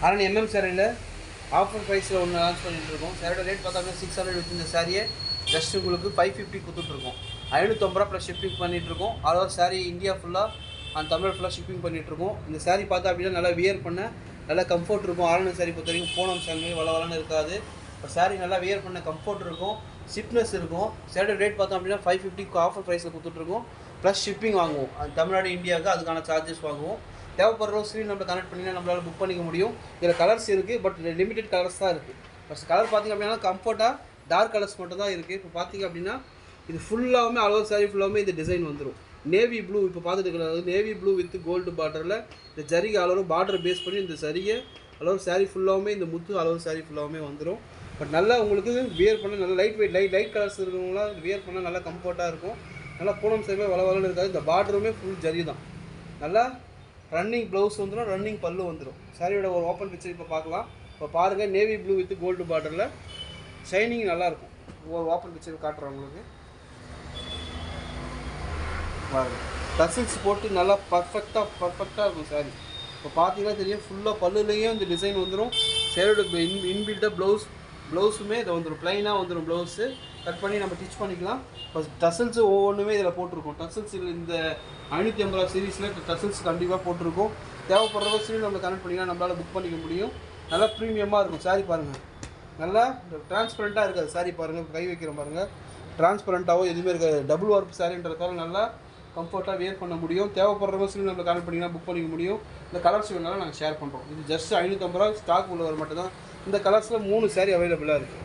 அரண் MM சாரியில் offer ப்ரைஸில் ஒன்று லான்ச் பண்ணிட்டுருக்கோம். சாரியோட ரேட் பார்த்தோம்னா 600 வித் இந்த சாரியை ஜஸ்ட் உங்களுக்கு 550 கொடுத்துட்ருக்கோம். 550 ரூபா ப்ளஸ் ஷிப்பிங் பண்ணிகிட்ருக்கோம். ஆல் ஓவர் சாரி இந்தியா ஃபுல்லாக அண்ட் தமிழ் ஃபுல்லாக ஷிப்பிங் பண்ணிகிட்ருக்கோம். இந்த சாரி பார்த்தா அப்படின்னா நல்லா வியர் பண்ண நல்லா கம்ஃபர்ட் இருக்கும். ஆரணம் சாரி பொறுத்த வரைக்கும் போனம் சாமி வளவலன்னு இருக்காது. இப்போ சாரி நல்லா வியர் பண்ண கம்ஃபர்ட் இருக்கும், சிப்னஸ் இருக்கும். சாரியோட ரேட் பார்த்தோம் அப்படின்னா 550 ஆஃபர் ப்ரைஸில் கொடுத்துட்ருக்கோம். ப்ளஸ் ஷிப்பிங் வாங்குவோம். தமிழ்நாடு இந்தியாவுக்கு அதுக்கான சார்ஜஸ் வாங்குவோம். தேவைப்படுற ஸ்க்ரீன் நம்ம கனெக்ட் பண்ணிங்கன்னா நம்மளால் புக் பண்ணிக்க முடியும். இதில் கலர்ஸ் இருக்குது, பட் லிமிடெட் கலர்ஸ் தான் இருக்குது. ஃபஸ்ட் கலர் பார்த்திங்க அப்படின்னா கம்ஃபர்ட்டாக டார்க் கலர்ஸ் மட்டும் தான் இருக்குது. இப்போ பார்த்திங்க அப்படின்னா இது ஃபுல்லாகவுமே அளவு சாரி ஃபுல்லாகவுமே இந்த டிசைன் வந்துடும். நேவி ப்ளூ இப்போ பார்த்துட்டு இருக்கிறது நேவி ப்ளூ வித் கோல்டு பார்டரில் இந்த ஜரிகை அளவு பார்டரை பேஸ் பண்ணி இந்த சரிகை அளவு சாரி ஃபுல்லாகவுமே இந்த முத்து அளவு சாரி ஃபுல்லாகவுமே வந்துடும். பட் நல்லா உங்களுக்கு வியர் பண்ண நல்லா லைட் கலர்ஸ் இருக்கிறவங்களாம் வியர் பண்ணால் நல்லா கம்ஃபர்ட்டாக இருக்கும். நல்லா பூனம் சேமே வளவலன்னு இருக்காது. இந்த பார்டருமே ஃபுல் ஜரி தான். நல்லா ரன்னிங் ப்ளவுஸ் வந்துடும், ரன்னிங் பல்லு வந்துடும். சாரியோட ஒரு ஓப்பன் பிக்சர் இப்போ பார்க்கலாம். இப்போ பாருங்கள், நேவி ப்ளூ வித் கோல்டு பார்டரில் ஷைனிங் நல்லாயிருக்கும். ஒரு ஓப்பன் பிக்சர் காட்டுறேன் உங்களுக்கு பாருங்கள். டசில்ஸ் போட்டு நல்லா பர்ஃபெக்டாக இருக்கும் சாரி. இப்போ பார்த்தீங்கன்னா தெரியும், ஃபுல்லாக பல்லுலேயும் இந்த டிசைன் வந்துடும். சாரியோட இன்பில்டாக ப்ளவுஸுமே இதை வந்துடும், ப்ளைனாக வந்துடும். ப்ளவுஸு கட் பண்ணி நம்ம ஸ்டிச் பண்ணிக்கலாம். இப்போ டசில்ஸ் ஒவ்வொன்றுமே இதில் போட்டிருக்கோம். டசில்ஸ் இந்த 550 சீரீஸில் டசில்ஸ் கண்டிப்பாக போட்டிருக்கோம். தேவைப்படுற சீரியல் நம்ம கனெக்ட் பண்ணிங்கன்னா நம்மளால் புக் பண்ணிக்க முடியும். நல்லா ப்ரீமியமாக இருக்கும் சாரி. பாருங்கள், நல்லா டிரான்ஸ்பரண்ட்டாக இருக்காது சாரி. பாருங்கள், கை வைக்கிற பாருங்கள், டிரான்ஸ்பரண்ட்டாகவும் எதுவுமே இருக்காது. டபுள் ஒர்க் சாரின்றதால நல்லா கம்ஃபர்ட்டாக வேர் பண்ண முடியும். தேவைப்படுற சீரியல் நம்ம கனெக்ட் பண்ணிங்கன்னா புக் பண்ணிக்க முடியும். இந்த கலர்ஸ் வேணாலும் நாங்கள் ஷேர் பண்ணுறோம். இது ஜஸ்ட் 550 ரூபா ஸ்டாக் உள்ளவர் மட்டும்தான். இந்த கலர்ஸில் 3 சாரி அவைலபிளாக இருக்குது.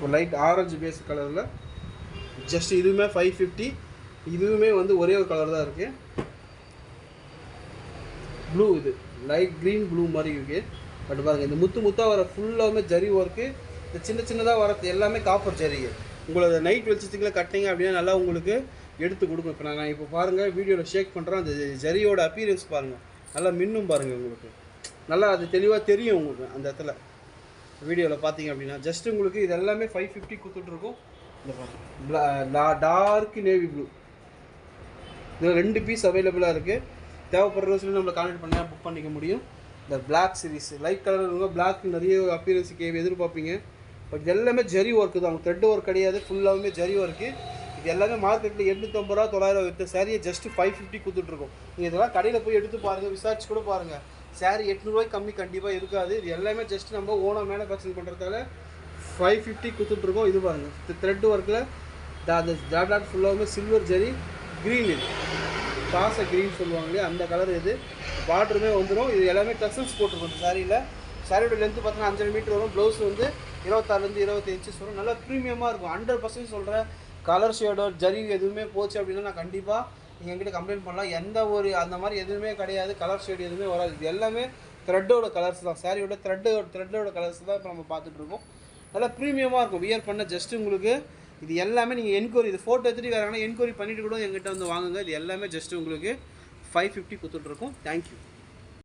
ஒரு லைட் ஆரஞ்சு பேஸ் கலரில் ஜஸ்ட் இதுவுமே 550. இதுவுமே வந்து ஒரே ஒரு கலர் தான் இருக்குது. ப்ளூ, இது லைட் க்ரீன் ப்ளூ மாதிரி இருக்குது. பட் பாருங்கள், இந்த முத்தாக வர ஃபுல்லாகவுமே ஜரி ஒர்க்கு. இந்த சின்னதாக வரது எல்லாமே காப்பர் ஜரிகை. உங்களோட நைட் வெளிச்சத்துக்குள்ள கட்டிங்க அப்படின்னா நல்லா உங்களுக்கு எடுத்து கொடுக்கும். இப்போ நான் இப்போ பாருங்கள், வீடியோவில் ஷேக் பண்ணுறேன். அந்த ஜரியோட அப்பீரியன்ஸ் பாருங்கள், நல்லா மின்னும் பாருங்கள். உங்களுக்கு நல்லா அது தெளிவாக தெரியும் உங்களுக்கு அந்த இடத்துல வீடியோவில் பார்த்தீங்க அப்படின்னா. ஜஸ்ட் உங்களுக்கு இது எல்லாமே 550 கொடுத்துட்ருக்கோம். இந்த டார்க் நேவி ப்ளூ இதில் 2 பீஸ் அவைலபிளாக இருக்குது. தேவைப்படுற ரோஸ்ல நம்மளை கான்டெக்ட் பண்ணால் புக் பண்ணிக்க முடியும். இந்த பிளாக் சீரிஸ் லைட் கலர் இருக்கும். பிளாக் நிறைய அப்பீரன்ஸுக்கு எதிர்பார்ப்பீங்க. பட் எல்லாமே ஜரி ஒர்க்கு தான், த்ரெட் ஒர்க் கிடையாது. ஃபுல்லாகவுமே ஜரி ஒர்க்கு. இது எல்லாமே மார்க்கெட்டில் 850 ரூபா 900 விற்ற சாரியை ஜஸ்ட் 550 கொடுத்துட்ருக்கோம். நீங்கள் இதெல்லாம் கடையில் போய் எடுத்து பாருங்கள், விசாரிச்சு கூட பாருங்கள். சாரி 800 ரூபாய்க்கு கம்மி கண்டிப்பாக இருக்காது. இது எல்லாமே ஜஸ்ட் நம்ம ஓனாக மேனுஃபேக்சரிங் பண்ணுறதால 550 கொடுத்துட்ருக்கோம். இது பாருங்கள், த்ரெட் ஒர்க்கில் அந்த டாட் ஃபுல்லாகவுமே சில்வர் ஜரி க்ரீன், இது காசை க்ரீன் சொல்லுவாங்க இல்லையா, அந்த கலர். இது பார்டருமே வந்துடும். இது எல்லாமே டசல்ஸ் போட்டிருக்கோம் இந்த சாரியில். சாரியோட லென்த்து பார்த்தீங்கன்னா 5 மீட்டர் வரும். ப்ளவுஸ் வந்து 26 25 இன்ச்சஸ் வரும். நல்லா ப்ரீமியமாக இருக்கும். 100% சொல்கிறேன். கலர் ஷேடோ ஜரி எதுவுமே போச்சு அப்படின்னா நான் கண்டிப்பாக நீங்கள் என்கிட்ட கம்ப்ளைண்ட் பண்ணலாம். எந்த ஒரு அந்த மாதிரி எதுவுமே கிடையாது. கலர் ஷேடு எதுவுமே வராது. இது எல்லாமே த்ரெட்டோட கலர்ஸ் தான். சாரியோட த்ரெட்டோட கலர்ஸ் தான் இப்போ நம்ம பார்த்துட்ருக்கோம். நல்லா ப்ரீமியமாக இருக்கும் வியர் பண்ண. ஜஸ்ட்டு உங்களுக்கு இது எல்லாமே நீங்கள் என்கொயரி, இது ஃபோட்டோ எடுத்துகிட்டு வேறு என்கொயரி பண்ணிவிட்டு கூட எங்கிட்ட வந்து வாங்குங்க. இது எல்லாமே ஜஸ்ட்டு உங்களுக்கு 550 கொடுத்துட்ருக்கோம். தேங்க்யூ.